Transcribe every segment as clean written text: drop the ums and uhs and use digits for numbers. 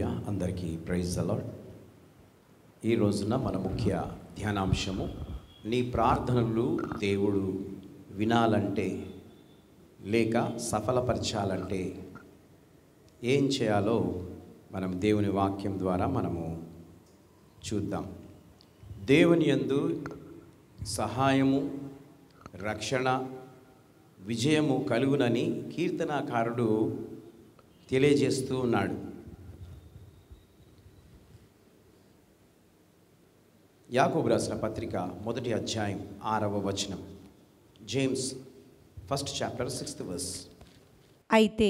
హల్లెలూయా. అందరికీ praise the lord. ఈ రోజున మన ముఖ్య ధ్యానాంశము, నీ ప్రార్థనలు దేవుడు వినాలంటే లేక సఫలపరచాలంటే ఏం చేయాలో మనం దేవుని వాక్యం ద్వారా మనము చూద్దాం. దేవుని యందు సహాయము, రక్షణ, విజయము కలుగునని కీర్తనాకారుడు తెలియజేస్తూ ఉన్నాడు. యాకోబు రాసిన పత్రిక 1వ అధ్యాయం 6వ వచనం. James 1st chapter 6th verse. అయితే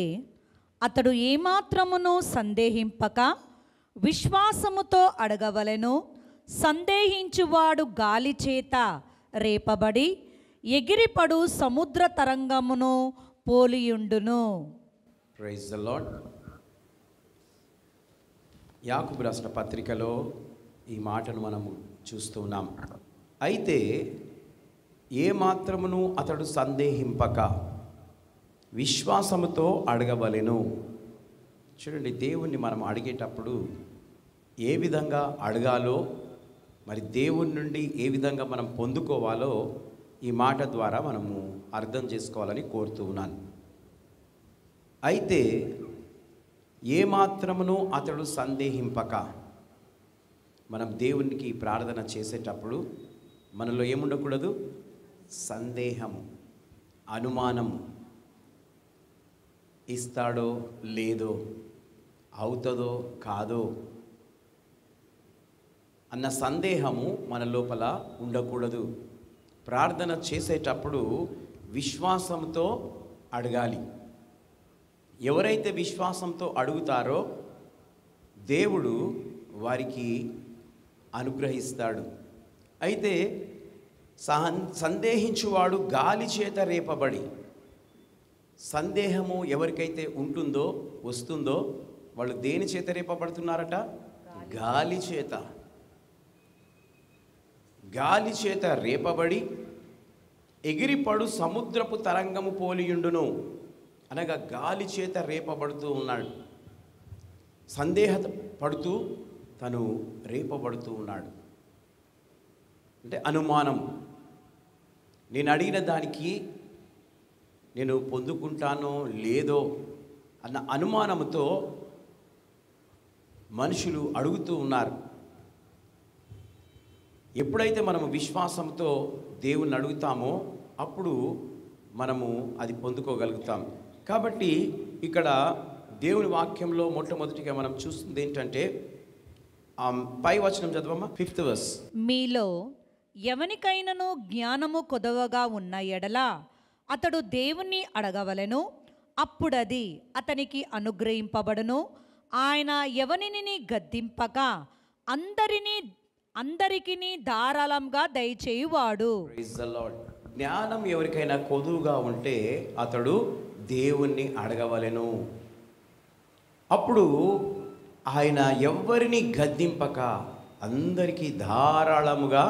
అతడు ఏమాత్రమును సందేహింపక విశ్వాసముతో అడగవలెను. సందేహించువాడు గాలి చేత రేపబడి ఎగిరిపడు సముద్ర తరంగమును పోలియుండును. Praise the lord. యాకోబు రాసిన పత్రికలో ఈ మాటను మనము చూస్తూ ఉన్నాం. అయితే ఏ మాత్రమును అతడు సందేహింపక విశ్వాసముతో అడగవలెను. చూడండి, దేవుణ్ణి మనం అడిగేటప్పుడు ఏ విధంగా అడగాలో, మరి దేవుని నుండి ఏ విధంగా మనం పొందుకోవాలో ఈ మాట ద్వారా మనము అర్థం చేసుకోవాలని కోరుతూ ఉన్నాను. అయితే ఏ మాత్రమును అతడు సందేహింపక, మనం దేవునికి ప్రార్థన చేసేటప్పుడు మనలో ఏముండకూడదు? సందేహము, అనుమానము, ఇస్తాడో లేదో, అవుతుందో కాదో అన్న సందేహము మన లోపల ఉండకూడదు. ప్రార్థన చేసేటప్పుడు విశ్వాసంతో అడగాలి. ఎవరైతే విశ్వాసంతో అడుగుతారో దేవుడు వారికి అనుగ్రహిస్తాడు. అయితే సందేహించువాడు గాలి చేత రేపబడి, సందేహము ఎవరికైతే ఉంటుందో, వస్తుందో, వాళ్ళు దేని చేత రేపబడుతున్నారట? గాలి చేత. గాలి చేత రేపబడి ఎగిరిపడు సముద్రపు తరంగము పోలియుండును. అనగా గాలి చేత రేపబడుతూ ఉన్నాడు, సందేహపడుతూ తను రేపబడుతూ ఉన్నాడు. అంటే అనుమానం, నేను అడిగిన దానికి నేను పొందుకుంటానో లేదో అన్న అనుమానంతో మనుషులు అడుగుతూ ఉన్నారు. ఎప్పుడైతే మనము విశ్వాసంతో దేవుణ్ణి అడుగుతామో అప్పుడు మనము అది పొందుకోగలుగుతాం. కాబట్టి ఇక్కడ దేవుని వాక్యంలో మొట్టమొదటిగా మనం చూస్తుంది ఏంటంటే, పై వచనం చదవమ్మా, 5th verse. మీలో ఎవనికైనను జ్ఞానము కొదవగా ఉన్న ఎడల అతడు దేవుణ్ణి అడగవలెను, అప్పుడది అతనికి అనుగ్రహింపబడును. ఆయన ఎవనిని గద్దింపక అందరికీ ధారాళంగా దయచేయువాడు. Praise the lord. జ్ఞానం ఎవరికైనా కొదువుగా ఉంటే అతడు దేవుణ్ణి అడగవలెను. అప్పుడు ఆయన ఎవ్వరిని గద్దింపక అందరికీ ధారాళముగా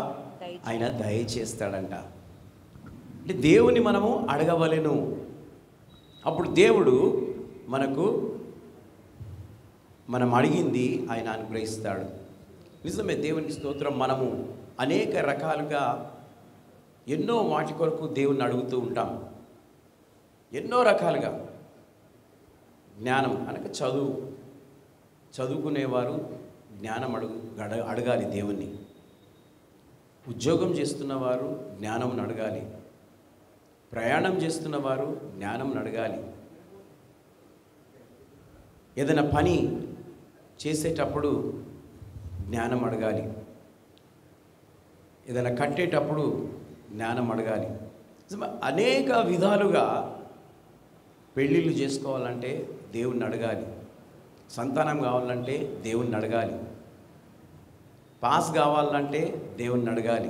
ఆయన దయచేస్తాడంట. అంటే దేవుని మనము అడగవలెను. అప్పుడు దేవుడు మనం అడిగింది ఆయన అనుగ్రహిస్తాడు. నిజమే, దేవునికి స్తోత్రం. మనము అనేక రకాలుగా ఎన్నో వాటి కొరకు దేవుణ్ణి అడుగుతూ ఉంటాం. ఎన్నో రకాలుగా జ్ఞానం అనగా చదువుకునేవారు జ్ఞానం అడగాలి దేవుణ్ణి. ఉద్యోగం చేస్తున్నవారు జ్ఞానం అడగాలి. ప్రయాణం చేస్తున్నవారు జ్ఞానం అడగాలి. ఏదైనా పని చేసేటప్పుడు జ్ఞానం అడగాలి. ఏదైనా కట్టేటప్పుడు జ్ఞానం అడగాలి. అనేక విధాలుగా పెళ్ళిళ్ళు చేసుకోవాలంటే దేవుణ్ణి అడగాలి. సంతానం కావాలంటే దేవుణ్ణి అడగాలి. పాస్ కావాలంటే దేవుణ్ణి అడగాలి.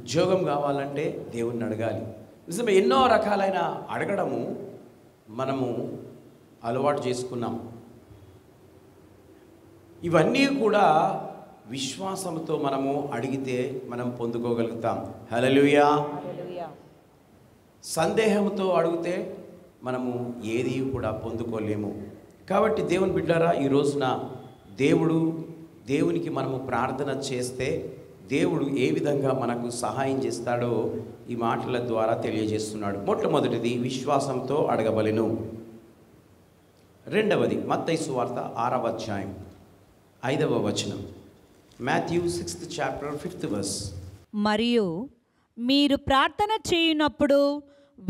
ఉద్యోగం కావాలంటే దేవుణ్ణి అడగాలి. నిజమే, ఎన్నో రకాలైన అడగడము మనము అలవాటు చేసుకున్నాం. ఇవన్నీ కూడా విశ్వాసంతో మనము అడిగితే మనం పొందుకోగలుగుతాం. హల్లెలూయా. సందేహంతో అడిగితే మనము ఏది కూడా పొందుకోలేము. కాబట్టి దేవుని బిడ్డారా, ఈ రోజున దేవునికి మనము ప్రార్థన చేస్తే దేవుడు ఏ విధంగా మనకు సహాయం చేస్తాడో ఈ మాటల ద్వారా తెలియజేస్తున్నాడు. మొట్టమొదటిది విశ్వాసంతో అడగబలెను. రెండవది మత్తయి సువార్త 6వ అధ్యాయం 5వ వచనం. Matthew 6th chapter 5th verse. మరియు మీరు ప్రార్థన చేయునప్పుడు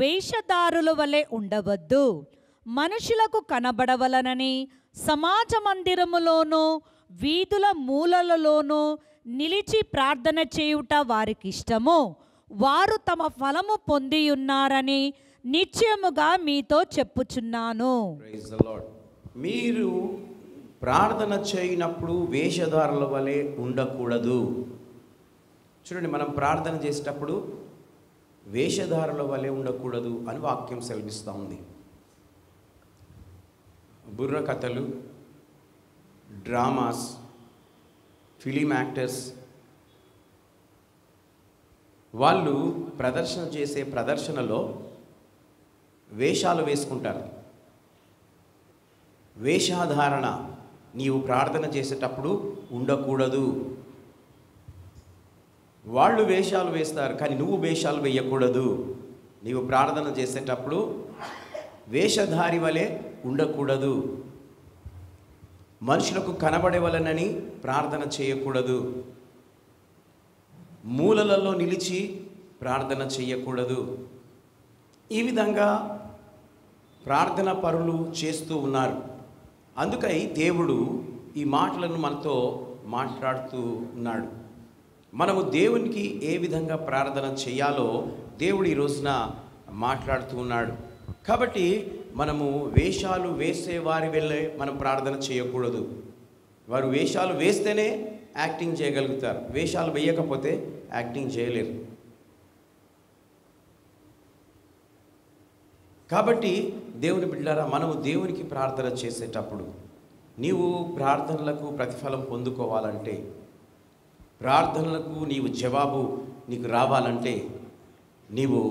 వేషధారుల వలె ఉండవద్దు, మనుషులకు కనబడవలనని సమాజ మందిరములోనూ వీధుల మూలలలోనూ నిలిచి ప్రార్థన చేయుట వారికి ఇష్టము, వారు తమ ఫలము పొందియున్నారని నిశ్చయముగా మీతో చెప్పుచున్నాను. Praise the Lord. మీరు ప్రార్థన చేయనప్పుడు వేషధారుల వలె ఉండకూడదు. చూడండి, మనం ప్రార్థన చేసేటప్పుడు వేషధారుల వలె ఉండకూడదు అని వాక్యం సెలవిస్తూ ఉంది. బుర్ర కథలు, డ్రామాస్, ఫిలిం యాక్టర్స్ వాళ్ళు ప్రదర్శన చేసే ప్రదర్శనలో వేషాలు వేసుకుంటారు. వేషధారణ నీవు ప్రార్థన చేసేటప్పుడు ఉండకూడదు. వాళ్ళు వేషాలు వేస్తారు, కానీ నువ్వు వేషాలు వేయకూడదు. నీవు ప్రార్థన చేసేటప్పుడు వేషధారి వలె ఉండకూడదు. మనుషులకు కనబడేవలనని ప్రార్థన చేయకూడదు. మూలలలో నిలిచి ప్రార్థన చేయకూడదు. ఈ విధంగా ప్రార్థన పరులు చేస్తూ ఉన్నారు. అందుకై దేవుడు ఈ మాటలను మనతో మాట్లాడుతూ ఉన్నాడు. మనము దేవునికి ఏ విధంగా ప్రార్థన చేయాలో దేవుడు ఈ రోజున మాట్లాడుతూ ఉన్నాడు. కాబట్టి మనము వేషాలు వేసే వారి వెళ్ళే మనం ప్రార్థన చేయకూడదు. వారు వేషాలు వేస్తేనే యాక్టింగ్ చేయగలుగుతారు, వేషాలు వేయకపోతే యాక్టింగ్ చేయలేరు. కాబట్టి దేవుని బిడ్డలారా, మనము దేవునికి ప్రార్థన చేసేటప్పుడు నీవు ప్రార్థనలకు ప్రతిఫలం పొందుకోవాలంటే, ప్రార్థనలకు నీవు జవాబు నీకు రావాలంటే నీవు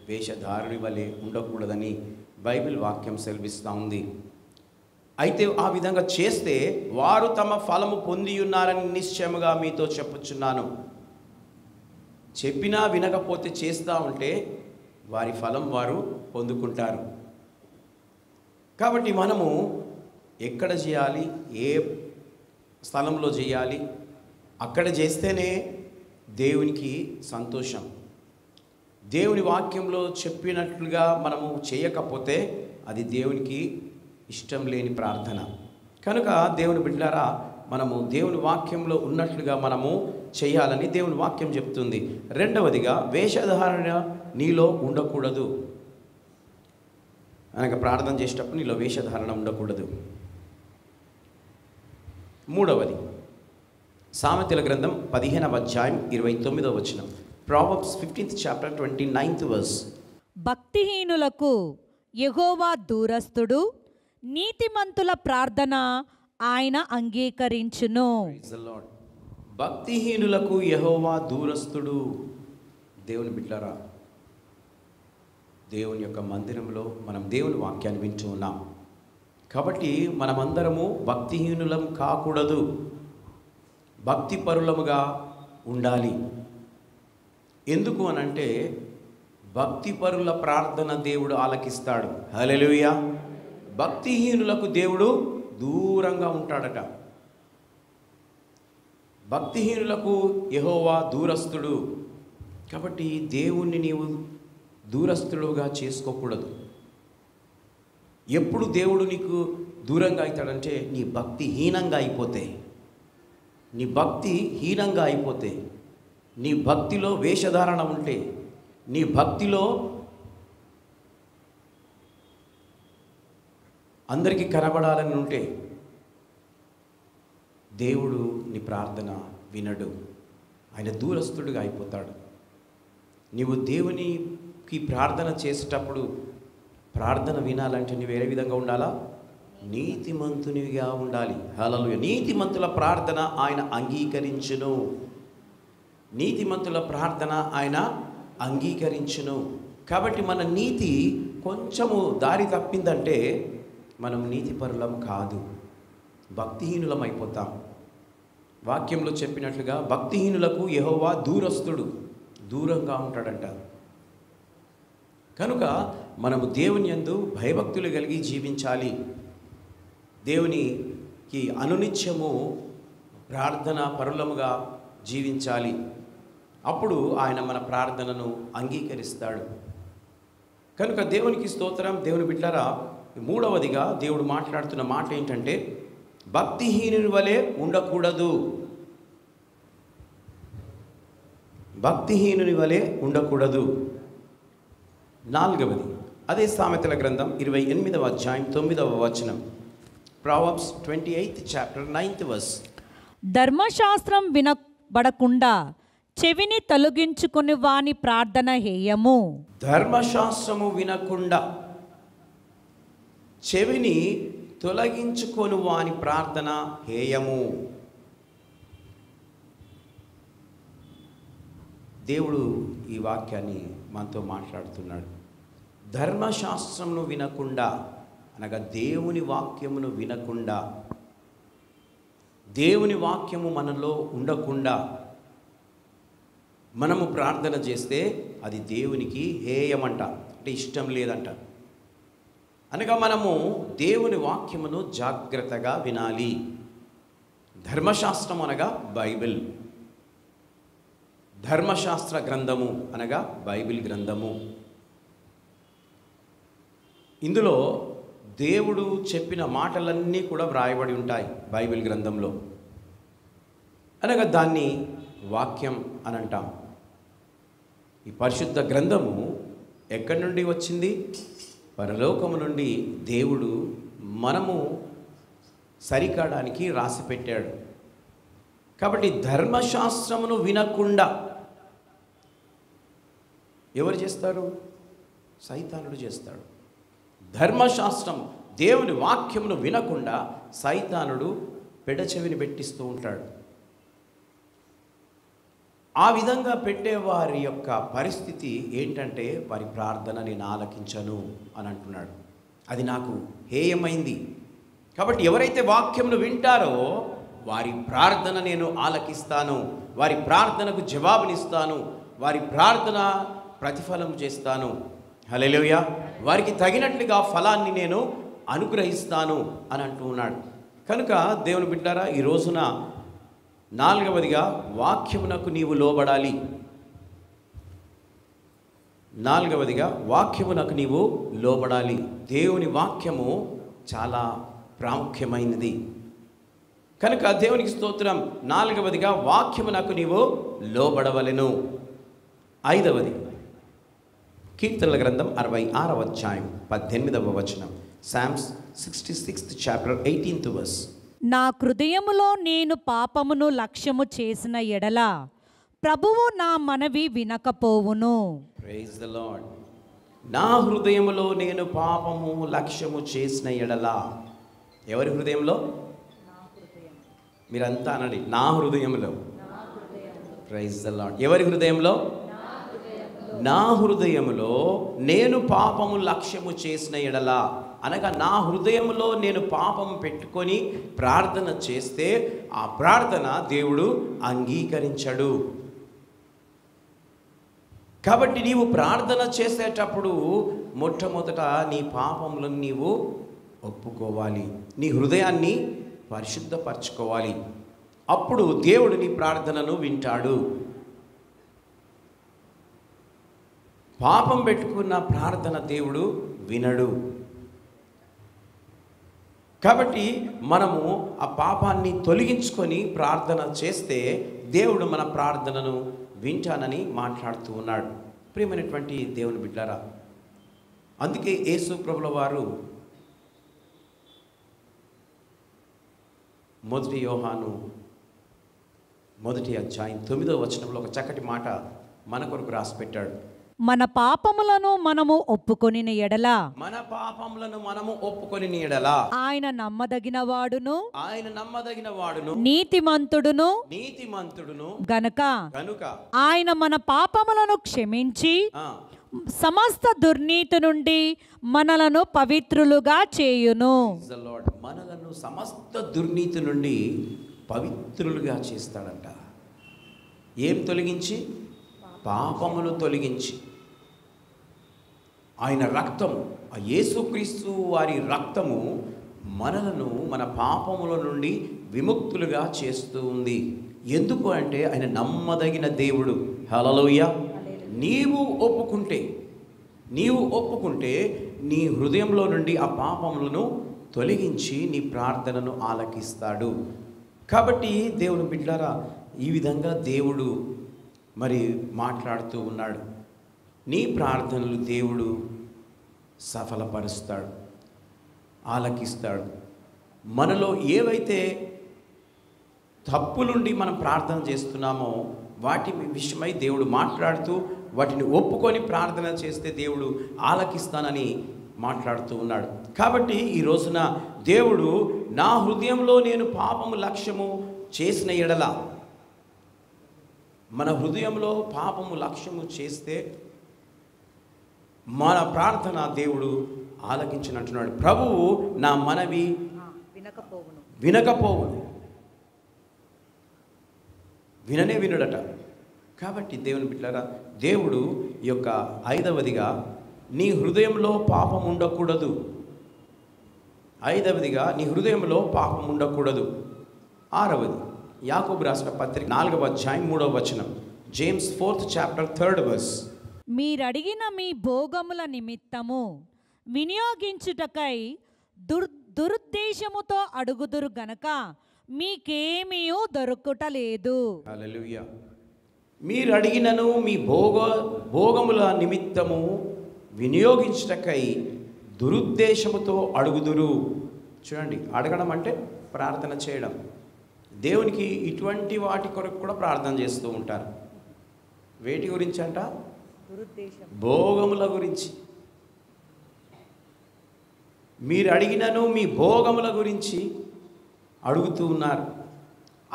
వేషధారుని వలె ఉండకూడదని బైబిల్ వాక్యం సెలవిస్తూ ఉంది. అయితే ఆ విధంగా చేస్తే వారు తమ ఫలము పొంది ఉన్నారని నిశ్చయముగా మీతో చెప్పుచున్నాను. చెప్పినా వినకపోతే చేస్తూ ఉంటే వారి ఫలం వారు పొందుకుంటారు. కాబట్టి మనము ఎక్కడ చేయాలి, ఏ స్థలంలో చేయాలి, అక్కడ చేస్తేనే దేవునికి సంతోషం. దేవుని వాక్యంలో చెప్పినట్లుగా మనము చేయకపోతే అది దేవునికి ఇష్టం లేని ప్రార్థన. కనుక దేవుని బిడ్డలారా, మనము దేవుని వాక్యంలో ఉన్నట్లుగా మనము చేయాలని దేవుని వాక్యం చెప్తుంది. రెండవదిగా వేషధారణ నీలో ఉండకూడదు. అనగా ప్రార్థన చేసేటప్పుడు నీలో వేషధారణ ఉండకూడదు. మూడవది సామెతల గ్రంథం 15వ అధ్యాయం 29వ వచనం. Proverbs 15th chapter 29th verse. భక్తిహీనులకు యెహోవా దూరస్థుడు, నీతిమంతుల ప్రార్థన ఆయన అంగీకరించును. Praise the Lord. భక్తిహీనులకు యెహోవా దూరస్థుడు. దేవుని బిడ్డలారా, దేవుని యొక్క మందిరంలో మనం దేవుని వాక్యాన్ని వింటూ ఉన్నాం. కాబట్టి మనమందరము భక్తిహీనులం కాకూడదు, భక్తిపరులముగా ఉండాలి. ఎందుకు అనంటే భక్తిపరుల ప్రార్థన దేవుడు ఆలకిస్తాడు. హల్లెలూయా. భక్తిహీనులకు దేవుడు దూరంగా ఉంటాడట. భక్తిహీనులకు యెహోవా దూరస్థుడు. కాబట్టి దేవుణ్ణి నీవు దూరస్థుడుగా చేసుకోకూడదు. ఎప్పుడు దేవుడు నీకు దూరంగా అవుతాడంటే నీ భక్తి హీనంగా అయిపోతే, నీ భక్తి హీనంగా అయిపోతే, నీ భక్తిలో వేషధారణ ఉంటే, నీ భక్తిలో అందరికీ కనబడాలని ఉంటే దేవుడు నీ ప్రార్థన వినడు, ఆయన దూరస్థుడిగా అయిపోతాడు. నీవు దేవునికి ప్రార్థన చేసేటప్పుడు ప్రార్థన వినాలంటే నువ్వు వేరే విధంగా ఉండాలా? నీతిమంతునిగా ఉండాలి. హల్లెలూయా. నీతిమంతుల ప్రార్థన ఆయన అంగీకరించును. నీతిమంతుల ప్రార్థన ఆయన అంగీకరించును. కాబట్టి మన నీతి కొంచెము దారి తప్పిందంటే మనం నీతిపరులం కాదు. భక్తిహీనులమైపోతాం. వాక్యంలో చెప్పినట్లుగా భక్తిహీనులకు యెహోవా దూరస్తుడు, దూరంగా ఉంటాడంట. కనుక మనము దేవుని యందు భయభక్తులు కలిగి జీవించాలి. దేవునికి అనునిత్యము ప్రార్థన పరులముగా జీవించాలి. అప్పుడు ఆయన మన ప్రార్థనను అంగీకరిస్తాడు. కనుక దేవునికి స్తోత్రం. దేవుని బిడ్డలారా, మూడవదిగా దేవుడు మాట్లాడుతున్న మాట ఏంటంటే భక్తిహీనుని వలె ఉండకూడదు. భక్తిహీనుని వలె ఉండకూడదు. నాలుగవది అదే సామెతల గ్రంథం 28వ అధ్యాయం 9వ వచనం. Proverbs 28th chapter 9th verse. ధర్మశాస్త్రం వినబడకుండా చెవిని తొలగించుకుని వాని ప్రార్థన హేయము. ధర్మశాస్త్రము వినకుండా చెవిని తొలగించుకొని వాని ప్రార్థన హేయము. దేవుడు ఈ వాక్యాన్ని మనతో మాట్లాడుతున్నాడు. ధర్మశాస్త్రమును వినకుండా అనగా దేవుని వాక్యమును వినకుండా, దేవుని వాక్యము మనలో ఉండకుండా మనము ప్రార్థన చేస్తే అది దేవునికి హేయమంట, అంటే ఇష్టం లేదంట. అనగా మనము దేవుని వాక్యమును జాగ్రత్తగా వినాలి. ధర్మశాస్త్రం అనగా బైబిల్, ధర్మశాస్త్ర గ్రంథము అనగా బైబిల్ గ్రంథము. ఇందులో దేవుడు చెప్పిన మాటలన్నీ కూడా వ్రాయబడి ఉంటాయి బైబిల్ గ్రంథంలో. అనగా దాన్ని వాక్యం అని అంటాం. ఈ పరిశుద్ధ గ్రంథము ఎక్కడి నుండి వచ్చింది? పరలోకము నుండి దేవుడు మనము సరికాడానికి రాసి పెట్టాడు. కాబట్టి ధర్మశాస్త్రమును వినకుండా ఎవరు చేస్తారు? సైతానుడు చేస్తాడు. ధర్మశాస్త్రం దేవుని వాక్యమును వినకుండా సైతానుడు పెడచెవిని పెట్టిస్తూ ఉంటాడు. ఆ విధంగా పెట్టే వారి యొక్క పరిస్థితి ఏంటంటే వారి ప్రార్థన నేను ఆలకించను అని అంటున్నాడు. అది నాకు హేయమైంది. కాబట్టి ఎవరైతే వాక్యమును వింటారో వారి ప్రార్థన నేను ఆలకిస్తాను, వారి ప్రార్థనకు జవాబునిస్తాను, వారి ప్రార్థన ప్రతిఫలం చేస్తాను. హల్లెలూయా. వారికి తగినట్లుగా ఫలాన్ని నేను అనుగ్రహిస్తాను అని అంటూ ఉన్నాడు. కనుక దేవుని బిడ్డలారా, ఈ రోజున నాలుగవదిగా వాక్యమునకు నీవు లోబడాలి. నాలుగవదిగా వాక్యమునకు నీవు లోబడాలి. దేవుని వాక్యము చాలా ప్రాముఖ్యమైనది. కనుక దేవునికి స్తోత్రం. నాలుగవదిగా వాక్యమునకు నీవు లోబడవలెను. ఐదవది కీర్తనల గ్రంథం 66వ అధ్యాయం 18వ వచనం. Psalms 66th chapter 18th verse. నా హృదయములో నేను పాపమును లక్ష్యము చేసిన ఎడల ప్రభువు నా మనవి వినకపోవును. Praise the Lord. నా హృదయములో నేను పాపము లక్ష్యము చేసిన ఎడల. ఎవరి హృదయంలో? మీరంతా అనండి, నా హృదయంలో. Praise the Lord. ఎవరి హృదయంలో? నా హృదయములో నేను పాపము లక్ష్యము చేసిన ఎడల. అనగా నా హృదయంలో నేను పాపము పెట్టుకొని ప్రార్థన చేస్తే ఆ ప్రార్థన దేవుడు అంగీకరించడు. కాబట్టి నీవు ప్రార్థన చేసేటప్పుడు మొట్టమొదట నీ పాపములను నీవు ఒప్పుకోవాలి, నీ హృదయాన్ని పరిశుద్ధపరచుకోవాలి. అప్పుడు దేవుడు నీ ప్రార్థనను వింటాడు. పాపం పెట్టుకున్న ప్రార్థన దేవుడు వినడు. కాబట్టి మనము ఆ పాపాన్ని తొలగించుకొని ప్రార్థన చేస్తే దేవుడు మన ప్రార్థనను వింటానని మాట్లాడుతూ ఉన్నాడు. ప్రియమైనటువంటి దేవుని బిడ్డలారా, అందుకే యేసు ప్రభుల వారు 1 యోహాను 1వ అధ్యాయం 9వ వచనంలో ఒక చక్కటి మాట మన కొరకు రాసి పెట్టాడు. మన పాపములను మనము ఒప్పుకొనిన ఎడల, మన పాపములను మనము ఒప్పుకొనిన ఎడల ఆయన నమ్మదగిన వాడును, నీతిమంతుడును గనుక ఆయన మన పాపములను క్షమించి సమస్త దుర్నీతి నుండి మనలను పవిత్రులుగా చేయును. Praise the Lord. మనలను సమస్త దుర్నీతి నుండి పవిత్రులుగా చేస్తాడంట. ఏం తొలగించి? పాపములు తొలగించి. ఆయన రక్తము, ఆ యేసుక్రీస్తు వారి రక్తము మనలను మన పాపముల నుండి విముక్తులుగా చేస్తూ ఉంది. ఎందుకు అంటే ఆయన నమ్మదగిన దేవుడు. హల్లెలూయా. నీవు ఒప్పుకుంటే నీ హృదయంలో నుండి ఆ పాపములను తొలగించి నీ ప్రార్థనను ఆలకిస్తాడు. కాబట్టి దేవుని బిడ్డలారా, ఈ విధంగా దేవుడు మరి మాట్లాడుతూ ఉన్నాడు. నీ ప్రార్థనలు దేవుడు సఫలపరుస్తాడు, ఆలకిస్తాడు. మనలో ఏవైతే తప్పులుండి మనం ప్రార్థన చేస్తున్నామో వాటి విషయమై దేవుడు మాట్లాడుతూ వాటిని ఒప్పుకొని ప్రార్థన చేస్తే దేవుడు ఆలకిస్తానని మాట్లాడుతూ ఉన్నాడు. కాబట్టి ఈ రోజున దేవుడు నా హృదయంలో నేను పాపము లక్ష్యము చేసిన ఎడల, మన హృదయంలో పాపము లక్ష్యము చేస్తే మన ప్రార్థన దేవుడు ఆలకించినట్టున్నాడు. ప్రభువు నా మనవి వినకపోవును. వినుడట. కాబట్టి దేవుని బిడ్డలారా, దేవుడు ఈ యొక్క 5వదిగా నీ హృదయంలో పాపం ఉండకూడదు. 5వదిగా నీ హృదయంలో పాపం ఉండకూడదు. 6వది యాకోబు రాసిన పత్రిక 4వ అధ్యాయం 3వ వచనం. James 4th chapter 3rd verse. మీరడిగిన మీ భోగముల నిమిత్తము వినియోగించుటకై దురుద్దేశముతో అడుగుదురు గనక మీకేమీ దొరుకుటలేదు. హల్లెలూయా. మీరు అడిగినను మీ భోగముల నిమిత్తము వినియోగించుటకై దురుద్దేశముతో అడుగుదురు. చూడండి, అడగడం అంటే ప్రార్థన చేయడం. దేవునికి ఇటువంటి వాటి కొరకు కూడా ప్రార్థన చేస్తూ ఉంటారు. వేటి గురించి అంట? భోగముల గురించి. మీరు అడిగినను మీ భోగముల గురించి అడుగుతూ ఉన్నారు.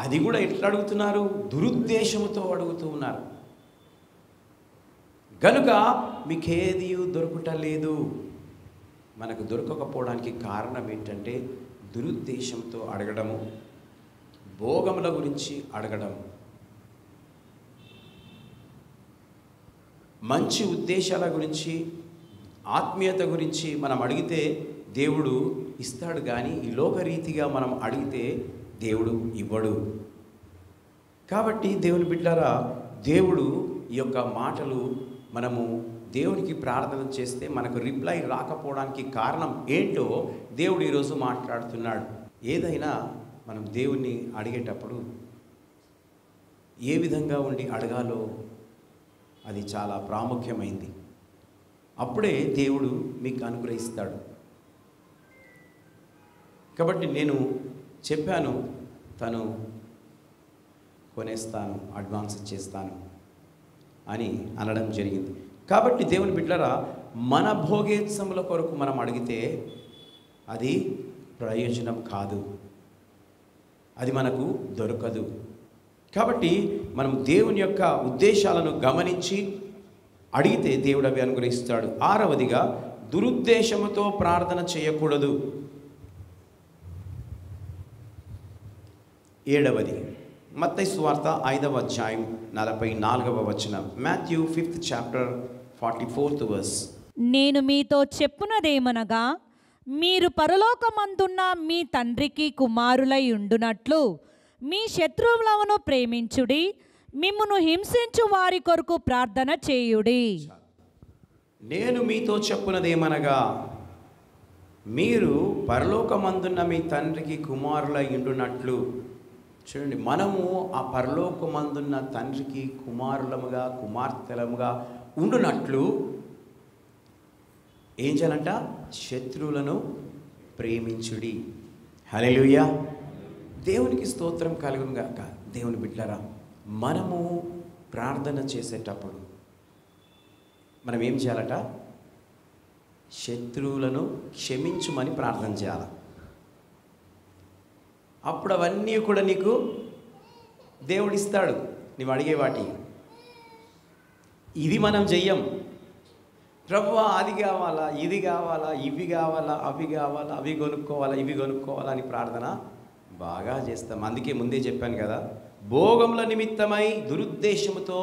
అది కూడా ఎట్లా అడుగుతున్నారు? దురుద్దేశముతో అడుగుతూ ఉన్నారు. కనుక మీకేది దొరుకుటలేదు. మనకు దొరకకపోవడానికి కారణం ఏంటంటే దురుద్దేశంతో అడగడము, భోగముల గురించి అడగడం. మంచి ఉద్దేశాల గురించి, ఆత్మీయత గురించి మనం అడిగితే దేవుడు ఇస్తాడు. కానీ ఈ లోకరీతిగా మనం అడిగితే దేవుడు ఇవ్వడు. కాబట్టి దేవుని బిడ్డలారా, దేవుడు ఈ యొక్క మాటలు మనము దేవునికి ప్రార్థన చేస్తే మనకు రిప్లై రాకపోవడానికి కారణం ఏంటో దేవుడు ఈరోజు మాట్లాడుతున్నాడు. ఏదైనా మనం దేవుణ్ణి అడిగేటప్పుడు ఏ విధంగా ఉండి అడగాలో అది చాలా ప్రాముఖ్యమైంది. అప్పుడే దేవుడు మీకు అనుగ్రహిస్తాడు. కాబట్టి నేను చెప్పాను, తను కొనేస్తాను, అడ్వాన్స్ ఇచ్చేస్తాను అని అనడం జరిగింది. కాబట్టి దేవుని బిడ్డలారా, మన భోగేత్సముల కొరకు మనం అడిగితే అది ప్రయోజనం కాదు, అది మనకు దొరకదు. కాబట్టి మనం దేవుని యొక్క ఉద్దేశాలను గమనించి అడిగితే దేవుడు అవి అనుగ్రహిస్తాడు. 6వదిగా దురుద్దేశముతో ప్రార్థన చేయకూడదు. 7వది మత్తయి సువార్త 5వ అధ్యాయం 44వ వచనం. Matthew 5th chapter 44th verse. నేను మీతో చెప్పునదేమనగా, మీరు పరలోకమందున్న మీ తండ్రికి కుమారులై ఉండునట్లు మీ శత్రువులను ప్రేమించుడి, మిమ్మును హింసించు వారి కొరకు ప్రార్థన చేయుడి. నేను మీతో చెప్పునదేమనగా, మీరు పరలోకమందున్న మీ తండ్రికి కుమారులై ఉండునట్లు. చూడండి, మనము ఆ పరలోకమందున్న తండ్రికి కుమారులముగా, కుమార్తెలముగా ఉండునట్లు ఏం చేయాలంట? శత్రువులను ప్రేమించుడి. హల్లెలూయా. దేవునికి స్తోత్రం కలుగును గాక. దేవుని బిడ్డలారా, మనము ప్రార్థన చేసేటప్పుడు మనం ఏం చేయాలట? శత్రువులను క్షమించుమని ప్రార్థన చేయాలి. అప్పుడు అవన్నీ కూడా నీకు దేవుడిస్తాడు, నీవు అడిగే వాటి. ఇది మనం చెయ్యం. ప్రభువా అది కావాలా, ఇది కావాలా, ఇవి కావాలా, అవి కావాలా, అవి కొనుక్కోవాలా, ఇవి కొనుక్కోవాలా అని ప్రార్థన బాగా చేస్తాం. అందుకే ముందే చెప్పాను కదా, భోగముల నిమిత్తమై దురుద్దేశముతో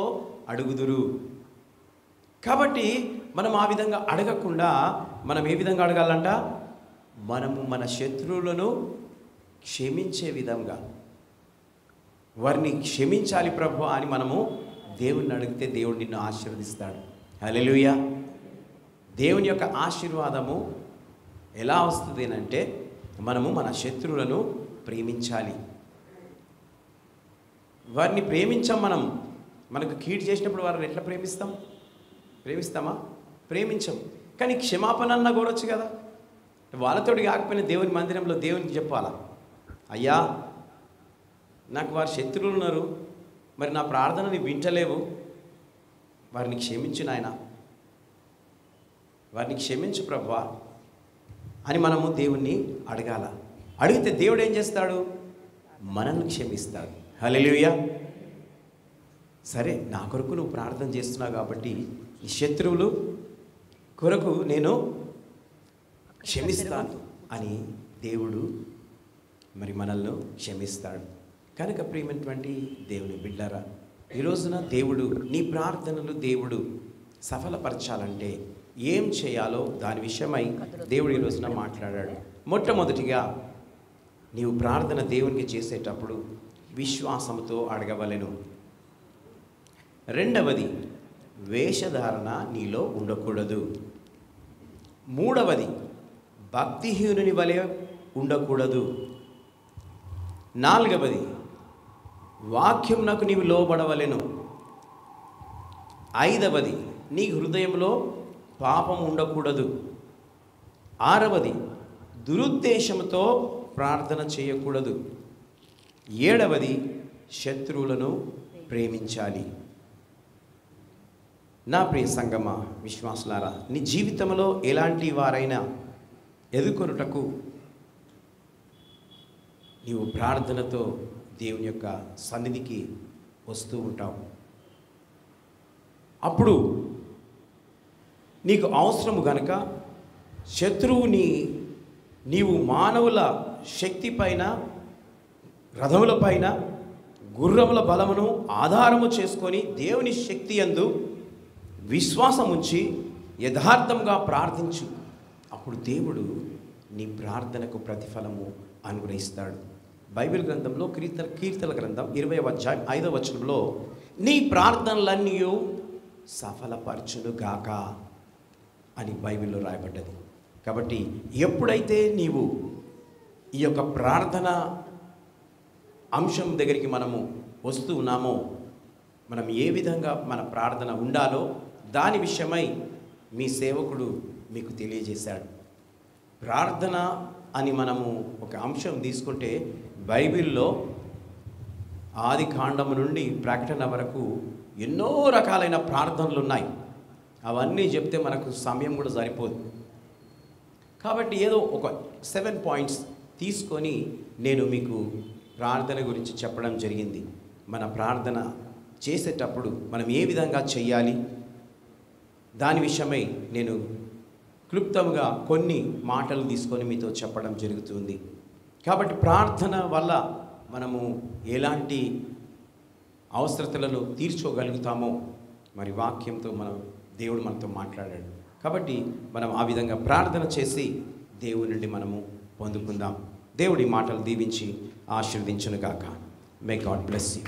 అడుగుదురు. కాబట్టి మనం ఆ విధంగా అడగకుండా మనం ఏ విధంగా అడగాలంట? మనము మన శత్రువులను క్షమించే విధంగా, వారిని క్షమించాలి ప్రభు అని మనము దేవుణ్ణి అడిగితే దేవుడు నిన్ను ఆశీర్వదిస్తాడు. హల్లెలూయా. దేవుని యొక్క ఆశీర్వాదము ఎలా వస్తుంది అంటే మనము మన శత్రువులను ప్రేమించాలి. వారిని ప్రేమించాం. మనకు కీడు చేసినప్పుడు వారిని ఎట్లా ప్రేమిస్తామా? ప్రేమించం. కానీ క్షమాపణ అన్న కోరొచ్చు కదా. వాళ్ళతోటి కాకపోయినా దేవుని మందిరంలో దేవునికి చెప్పాలా, అయ్యా నాకు వారి శత్రువులు ఉన్నారు, మరి నా ప్రార్థనని వింటలేవు, వారిని క్షమించు నాయన, వారిని క్షమించు ప్రభువా అని మనము దేవుణ్ణి అడగాల. అడిగితే దేవుడు ఏం చేస్తాడు? మనల్ని క్షమిస్తాడు. హల్లెలూయా. సరే, నా కొరకు నువ్వు ప్రార్థన చేస్తున్నావు కాబట్టి ఈ శత్రువులు కొరకు నేను క్షమిస్తాను అని దేవుడు మరి మనల్ని క్షమిస్తాడు. కనుక ప్రియమైనటువంటి దేవుని బిడ్డరా, ఈ రోజున దేవుడు నీ ప్రార్థనలు దేవుడు సఫలపరచాలంటే ఏం చేయాలో దాని విషయమై దేవుడు ఈ రోజున మాట్లాడాడు. మొట్టమొదటిగా నీవు ప్రార్థన దేవునికి చేసేటప్పుడు విశ్వాసంతో అడగవలెను. రెండవది, వేషధారణ నీలో ఉండకూడదు. మూడవది, భక్తిహీనుని వలె ఉండకూడదు. నాలుగవది, వాక్యమునకు నీవు లోబడవలెను. ఐదవది, నీ హృదయంలో పాపం ఉండకూడదు. ఆరవది, దురుద్దేశంతో ప్రార్థన చేయకూడదు. ఏడవది, శత్రువులను ప్రేమించాలి. నా ప్రియ సంగమ విశ్వాసులారా, నీ జీవితంలో ఎలాంటి వారైనా ఎదుర్కొనుటకు నీవు ప్రార్థనతో దేవుని యొక్క సన్నిధికి వస్తూ ఉంటావు. అప్పుడు నీకు అవసరము గనక శత్రువుని నీవు మానవుల శక్తి పైన, రథముల పైన, గుర్రముల బలమును ఆధారము చేసుకొని దేవుని శక్తి యందు విశ్వాసం ఉంచి యథార్థంగా ప్రార్థించు. అప్పుడు దేవుడు నీ ప్రార్థనకు ప్రతిఫలము అనుగ్రహిస్తాడు. బైబిల్ గ్రంథంలో కీర్తనల గ్రంథం 20వ అధ్యాయం 5వ వచనంలో నీ ప్రార్థనలన్నీ సఫలపరచునుగాక అని బైబిల్లో రాయబడ్డది. కాబట్టి ఎప్పుడైతే నీవు ఈ యొక్క ప్రార్థన అంశం దగ్గరికి మనము వస్తూ ఉన్నామో, మనం ఏ విధంగా మన ప్రార్థన ఉండాలో దాని విషయమై మీ సేవకుడు మీకు తెలియజేశాడు. ప్రార్థన అని మనము ఒక అంశం తీసుకుంటే బైబిల్లో ఆది కాండము నుండి ప్రకటన వరకు ఎన్నో రకాలైన ప్రార్థనలు ఉన్నాయి. అవన్నీ చెప్తే మనకు సమయం కూడా సరిపోదు. కాబట్టి ఏదో ఒక 7 పాయింట్స్ తీసుకొని నేను మీకు ప్రార్థన గురించి చెప్పడం జరిగింది. మన ప్రార్థన చేసేటప్పుడు మనం ఏ విధంగా చేయాలి దాని విషయమై నేను క్లుప్తంగా కొన్ని మాటలు తీసుకొని మీతో చెప్పడం జరుగుతుంది. కాబట్టి ప్రార్థన వల్ల మనము ఎలాంటి అవసరతలను తీర్చుకోగలుగుతామో మరి వాక్యంతో దేవుడు మనతో మాట్లాడాడు. కాబట్టి మనం ఆ విధంగా ప్రార్థన చేసి దేవుని నుండి మనము పొందుకుందాం. దేవుడి మాటలు దీవించి ఆశీర్వదించును గాక. May God bless you.